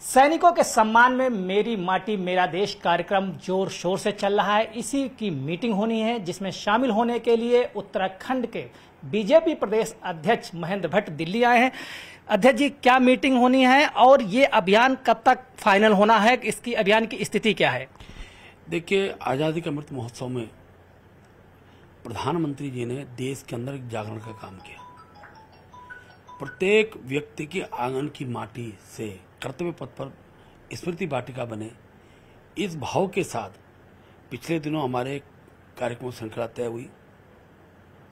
सैनिकों के सम्मान में मेरी माटी मेरा देश कार्यक्रम जोर शोर से चल रहा है। इसी की मीटिंग होनी है जिसमें शामिल होने के लिए उत्तराखंड के बीजेपी प्रदेश अध्यक्ष महेंद्र भट्ट दिल्ली आए हैं। अध्यक्ष जी, क्या मीटिंग होनी है और ये अभियान कब तक फाइनल होना है? इसकी अभियान की स्थिति क्या है? देखिए, आज़ादी का अमृत महोत्सव में प्रधानमंत्री जी ने देश के अंदर एक जागरण का काम किया। प्रत्येक व्यक्ति के आंगन की माटी से कर्तव्य पथ पर स्मृति वाटिका बने, इस भाव के साथ पिछले दिनों हमारे कार्यक्रम श्रृंखला तय हुई।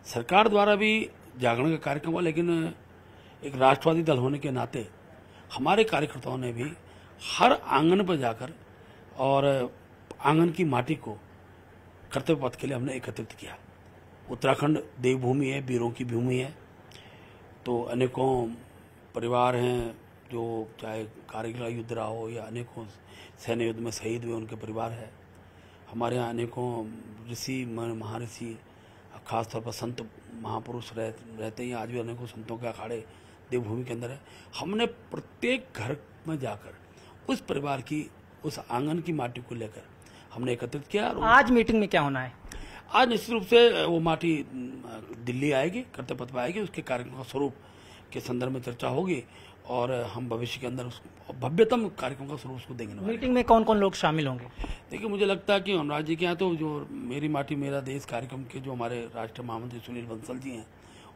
सरकार द्वारा भी जागरण का कार्यक्रम हुआ, लेकिन एक राष्ट्रवादी दल होने के नाते हमारे कार्यकर्ताओं ने भी हर आंगन पर जाकर और आंगन की माटी को कर्तव्य पथ के लिए हमने एकत्रित किया। उत्तराखंड देवभूमि है, वीरों की भूमि है, तो अनेकों परिवार हैं जो चाहे कारगिल का युद्ध रहा हो या अनेकों सैन्य युद्ध में शहीद हुए उनके परिवार है। हमारे यहाँ अनेकों ऋषि महाऋषि, खासतौर पर संत महापुरुष रहते हैं। आज भी अनेकों संतों के अखाड़े देवभूमि के अंदर है। हमने प्रत्येक घर में जाकर उस परिवार की, उस आंगन की माटी को लेकर हमने एकत्रित किया। आज मीटिंग में क्या होना है? आज निश्चित रूप से वो माटी दिल्ली आएगी, कर्तव्य पथ पर आएगी। उसके कार्यक्रम का स्वरूप के संदर्भ में चर्चा होगी और हम भविष्य के अंदर उस भव्यतम कार्यक्रम का स्वरूप उसको देंगे। मीटिंग में कौन कौन लोग शामिल होंगे? देखिए, मुझे लगता है कि अनुराग जी के यहाँ तो जो मेरी माटी मेरा देश कार्यक्रम के जो हमारे राष्ट्रीय महामंत्री सुनील बंसल जी हैं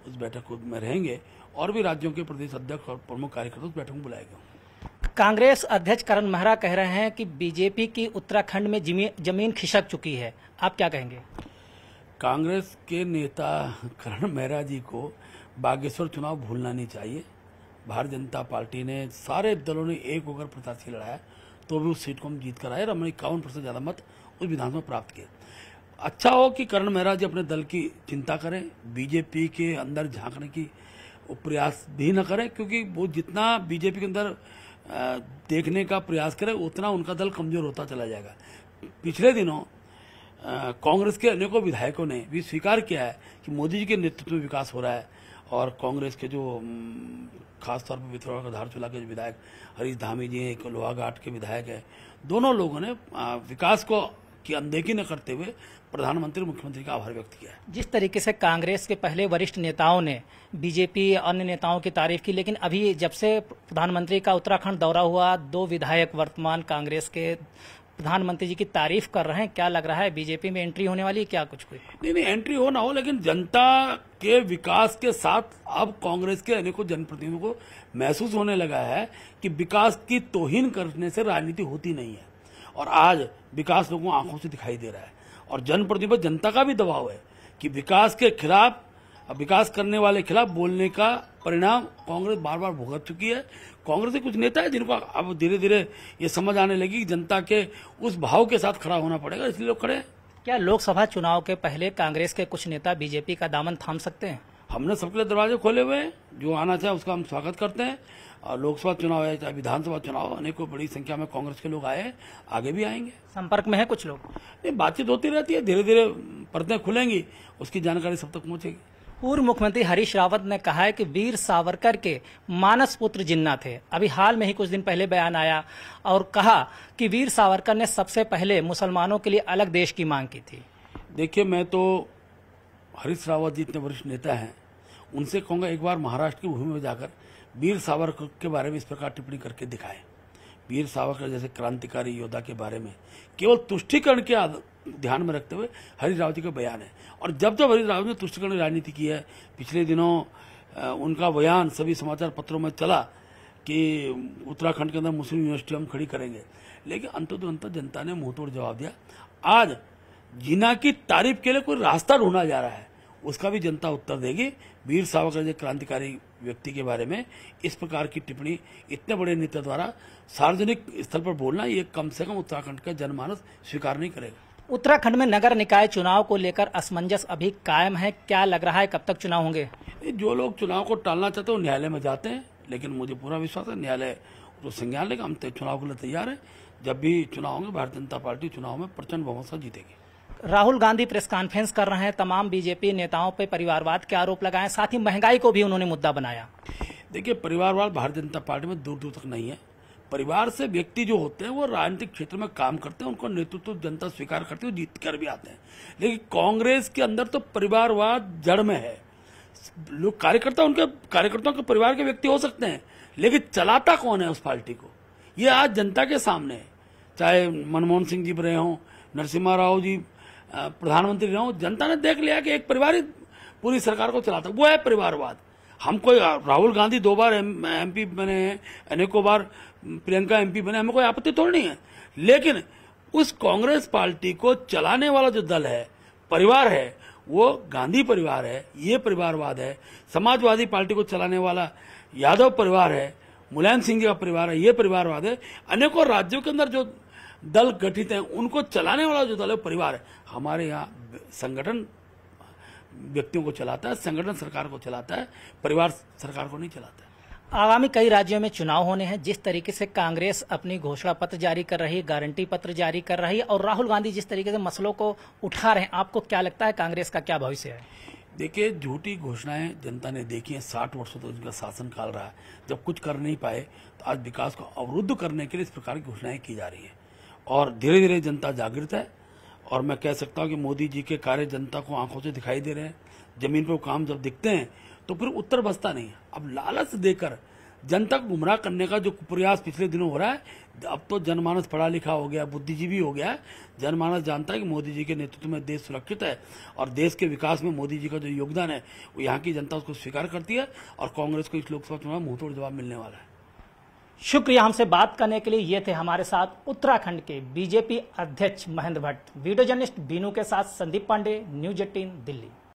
उस बैठक में रहेंगे और भी राज्यों के प्रदेश अध्यक्ष और प्रमुख कार्यकर्ता उस बैठक में बुलाए गए। कांग्रेस अध्यक्ष करण मेहरा कह रहे हैं कि बीजेपी की उत्तराखंड में जमीन खिसक चुकी है, आप क्या कहेंगे? कांग्रेस के नेता करण मेहरा जी को बागेश्वर चुनाव भूलना नहीं चाहिए। भारतीय जनता पार्टी ने, सारे दलों ने एक होकर प्रत्याशी लड़ाया तो भी उस सीट को हम जीत कर आए और हमने 51% ज्यादा मत उस विधानसभा में प्राप्त किए। अच्छा हो कि करण मेहरा जी अपने दल की चिंता करें, बीजेपी के अंदर झांकने की प्रयास भी न करें, क्योंकि वो जितना बीजेपी के अंदर देखने का प्रयास करे उतना उनका दल कमजोर होता चला जाएगा। पिछले दिनों कांग्रेस के अनेकों विधायकों ने भी स्वीकार किया है कि मोदी जी के नेतृत्व में विकास हो रहा है और कांग्रेस के जो खासतौर पर पिथौरागढ़ धारचूला के विधायक हरीश धामी जी हैं, लोहाघाट के विधायक हैं, दोनों लोगों ने विकास को की अनदेखी न करते हुए प्रधानमंत्री मुख्यमंत्री का आभार व्यक्त किया है। जिस तरीके से कांग्रेस के पहले वरिष्ठ नेताओं ने बीजेपी अन्य नेताओं की तारीफ की, लेकिन अभी जब से प्रधानमंत्री का उत्तराखंड दौरा हुआ, 2 विधायक वर्तमान कांग्रेस के प्रधानमंत्री जी की तारीफ कर रहे हैं। क्या लग रहा है बीजेपी में एंट्री होने वाली है? क्या कुछ कोई नहीं, एंट्री हो ना हो, लेकिन जनता के विकास के साथ अब कांग्रेस के अनेकों जनप्रतिनिधियों को महसूस होने लगा है कि विकास की तौहीन करने से राजनीति होती नहीं है और आज विकास लोगों को आंखों से दिखाई दे रहा है और जनप्रतिनिधि पर जनता का भी दबाव है कि विकास के खिलाफ, विकास करने वाले खिलाफ बोलने का परिणाम कांग्रेस बार बार भुगत चुकी है। कांग्रेस के कुछ नेता है जिनको अब धीरे धीरे ये समझ आने लगी कि जनता के उस भाव के साथ खड़ा होना पड़ेगा, इसलिए लोग खड़े हैं। क्या लोकसभा चुनाव के पहले कांग्रेस के कुछ नेता बीजेपी का दामन थाम सकते हैं? हमने सबके लिए दरवाजे खोले हुए हैं, जो आना चाहे उसका हम स्वागत करते हैं। और लोकसभा चुनाव है चाहे विधानसभा चुनाव, अनेकों बड़ी संख्या में कांग्रेस के लोग आए हैं, आगे भी आएंगे। संपर्क में है कुछ लोग? नहीं, बातचीत होती रहती है, धीरे धीरे पर्दे खुलेंगी, उसकी जानकारी सब तक पहुंचेगी। पूर्व मुख्यमंत्री हरीश रावत ने कहा है कि वीर सावरकर के मानस पुत्र जिन्ना थे। अभी हाल में ही कुछ दिन पहले बयान आया और कहा कि वीर सावरकर ने सबसे पहले मुसलमानों के लिए अलग देश की मांग की थी। देखिए, मैं तो हरीश रावत जी इतने वरिष्ठ नेता हैं, उनसे कहूंगा एक बार महाराष्ट्र की भूमि में जाकर वीर सावरकर के बारे में इस प्रकार टिप्पणी करके दिखाएं। वीर सावरकर जैसे क्रांतिकारी योद्धा के बारे में केवल तुष्टीकरण के ध्यान में रखते हुए हरीश रावत जी का बयान है। और जब जब हरीश रावत ने तुष्टीकरण की राजनीति की है, पिछले दिनों उनका बयान सभी समाचार पत्रों में चला कि उत्तराखंड के अंदर मुस्लिम यूनिवर्सिटी हम खड़ी करेंगे, लेकिन अंततः जनता ने मुंहतोड़ जवाब दिया। आज जिन्ना की तारीफ के लिए कोई रास्ता ढूंढा जा रहा है, उसका भी जनता उत्तर देगी। वीर सावरकर जैसे क्रांतिकारी व्यक्ति के बारे में इस प्रकार की टिप्पणी इतने बड़े नेता द्वारा सार्वजनिक स्थल पर बोलना, ये कम से कम उत्तराखंड का जनमानस स्वीकार नहीं करेगा। उत्तराखंड में नगर निकाय चुनाव को लेकर असमंजस अभी कायम है। क्या लग रहा है कब तक चुनाव होंगे? जो लोग चुनाव को टालना चाहते हैं वो न्यायालय में जाते हैं, लेकिन मुझे पूरा विश्वास है न्यायालय तो संज्ञान लेगा। हम चुनाव के लिए तैयार है। जब भी चुनाव होंगे भारतीय जनता पार्टी चुनाव में प्रचंड बहुमत से जीतेगी। राहुल गांधी प्रेस कॉन्फ्रेंस कर रहे हैं, तमाम बीजेपी नेताओं पर परिवारवाद के आरोप लगाए, साथ ही महंगाई को भी उन्होंने मुद्दा बनाया। देखिए, परिवारवाद भारतीय जनता पार्टी में दूर दूर तक नहीं है। परिवार से व्यक्ति जो होते हैं वो राजनीतिक क्षेत्र में काम करते हैं, उनको नेतृत्व जनता स्वीकार करती है, जीत कर भी आते हैं। लेकिन कांग्रेस के अंदर तो परिवारवाद जड़ में है। लोग कार्यकर्ता उनके कार्यकर्ताओं के परिवार के व्यक्ति हो सकते हैं, लेकिन चलाता कौन है उस पार्टी को, ये आज जनता के सामने है। चाहे मनमोहन सिंह जी रहे हों, नरसिम्हा राव जी प्रधानमंत्री रहे हों, जनता ने देख लिया कि एक परिवार ही पूरी सरकार को चलाता, वो है परिवारवाद। हम कोई राहुल गांधी 2 बार एमपी बने हैं, अनेकों बार प्रियंका एमपी बने, हमें कोई आपत्ति थोड़ी नहीं है। लेकिन उस कांग्रेस पार्टी को चलाने वाला जो दल है, परिवार है, वो गांधी परिवार है, ये परिवारवाद है। समाजवादी पार्टी को चलाने वाला यादव परिवार है, मुलायम सिंह जी का परिवार है, ये परिवारवाद है। अनेकों राज्यों के अंदर जो दल गठित हैं, उनको चलाने वाला जो दल है परिवार है। हमारे यहाँ संगठन व्यक्तियों को चलाता है, संगठन सरकार को चलाता है, परिवार सरकार को नहीं चलाता है। आगामी कई राज्यों में चुनाव होने हैं। जिस तरीके से कांग्रेस अपनी घोषणा पत्र जारी कर रही है, गारंटी पत्र जारी कर रही है, और राहुल गांधी जिस तरीके से मसलों को उठा रहे हैं, आपको क्या लगता है कांग्रेस का क्या भविष्य है? देखिए, झूठी घोषणाएं जनता ने देखी है। 60 वर्षों तक उनका शासन काल रहा है, जब कुछ कर नहीं पाए तो आज विकास को अवरुद्ध करने के लिए इस प्रकार की घोषणाएं की जा रही है। और धीरे धीरे जनता जागृत है, और मैं कह सकता हूं कि मोदी जी के कार्य जनता को आंखों से दिखाई दे रहे हैं। जमीन पर काम जब दिखते हैं तो फिर उत्तर बसता नहीं है। अब लालच देकर जनता को गुमराह करने का जो प्रयास पिछले दिनों हो रहा है, अब तो जनमानस पढ़ा लिखा हो गया, बुद्धिजीवी हो गया है। जनमानस जानता है कि मोदी जी के नेतृत्व में देश सुरक्षित है, और देश के विकास में मोदी जी का जो योगदान है वो यहाँ की जनता उसको स्वीकार करती है, और कांग्रेस को इस लोकसभा चुनाव में मुंहतोड़ जवाब मिलने वाला है। शुक्रिया हमसे बात करने के लिए। ये थे हमारे साथ उत्तराखंड के बीजेपी अध्यक्ष महेंद्र भट्ट। वीडियो जर्नलिस्ट बीनू के साथ संदीप पांडे, न्यूज 18 दिल्ली।